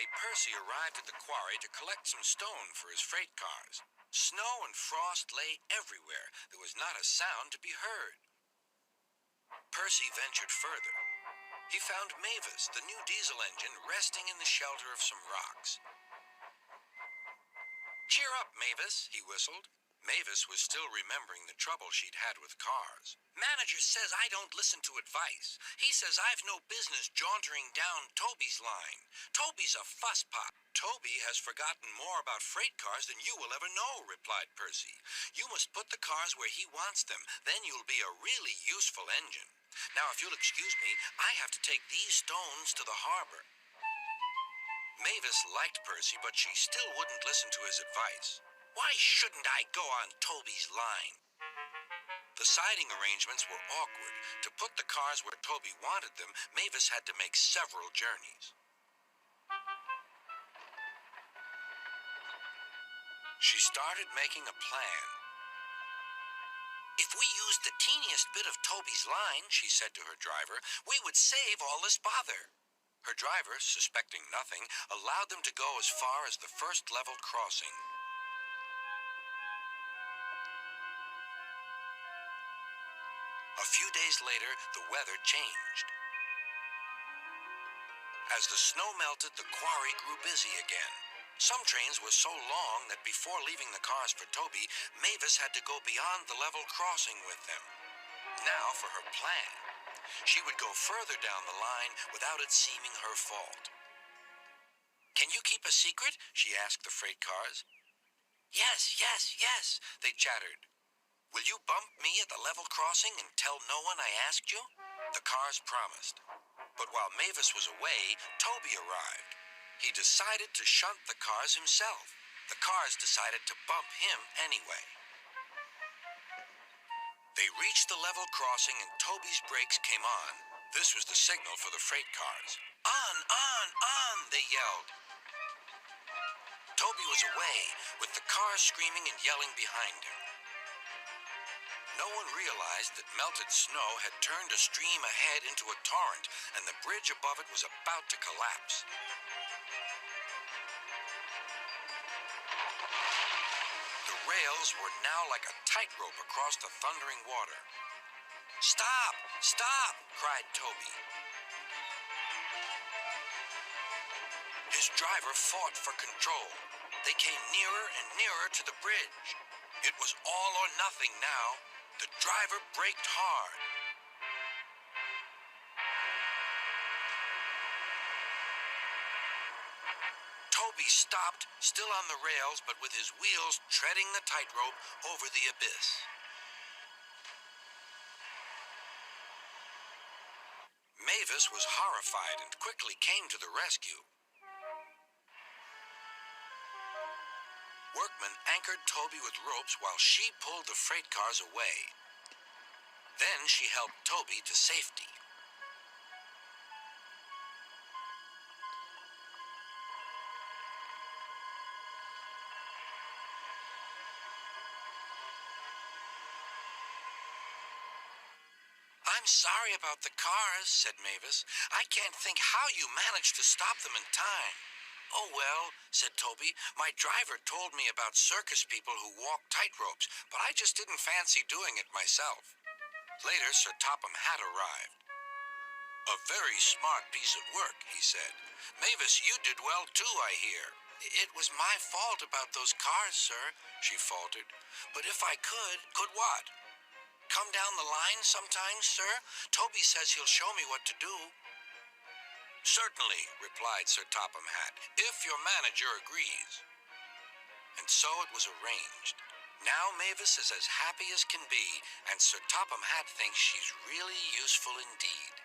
Finally, Percy arrived at the quarry to collect some stone for his freight cars. Snow and frost lay everywhere. There was not a sound to be heard. Percy ventured further. He found Mavis, the new diesel engine, resting in the shelter of some rocks. "Cheer up, Mavis," he whistled. Mavis was still remembering the trouble she'd had with cars. "Manager says I don't listen to advice. He says I've no business jauntering down Toby's line. Toby's a fusspot." "Toby has forgotten more about freight cars than you will ever know," replied Percy. "You must put the cars where he wants them. Then you'll be a really useful engine. Now, if you'll excuse me, I have to take these stones to the harbor." Mavis liked Percy, but she still wouldn't listen to his advice. "Why shouldn't I go on Toby's line?" The siding arrangements were awkward. To put the cars where Toby wanted them, Mavis had to make several journeys. She started making a plan. "If we used the teeniest bit of Toby's line," she said to her driver, "we would save all this bother." Her driver, suspecting nothing, allowed them to go as far as the first level crossing. A few days later, the weather changed. As the snow melted, the quarry grew busy again. Some trains were so long that before leaving the cars for Toby, Mavis had to go beyond the level crossing with them. Now for her plan. She would go further down the line without it seeming her fault. "Can you keep a secret?" she asked the freight cars. Yes, they chattered. "Will you bump me at the level crossing and tell no one I asked you?" The cars promised. But while Mavis was away, Toby arrived. He decided to shunt the cars himself. The cars decided to bump him anyway. They reached the level crossing and Toby's brakes came on. This was the signal for the freight cars. On, they yelled. Toby was away, with the cars screaming and yelling behind him. No one realized that melted snow had turned a stream ahead into a torrent, and the bridge above it was about to collapse. The rails were now like a tightrope across the thundering water. Stop! Cried Toby. His driver fought for control. They came nearer and nearer to the bridge. It was all or nothing now. The driver braked hard. Toby stopped, still on the rails, but with his wheels treading the tightrope over the abyss. Mavis was horrified and quickly came to the rescue. Workmen anchored Toby with ropes while she pulled the freight cars away. Then she helped Toby to safety. "I'm sorry about the cars," said Mavis. "I can't think how you managed to stop them in time." "Oh, well," said Toby, "my driver told me about circus people who walk tightropes, but I just didn't fancy doing it myself." Later, Sir Topham Hatt arrived. "A very smart piece of work," he said. "Mavis, you did well too, I hear." "It was my fault about those cars, sir," she faltered. "But if I could..." "Could what?" "Come down the line sometimes, sir. Toby says he'll show me what to do." "Certainly," replied Sir Topham Hatt, "if your manager agrees." And so it was arranged. Now Mavis is as happy as can be, and Sir Topham Hatt thinks she's really useful indeed.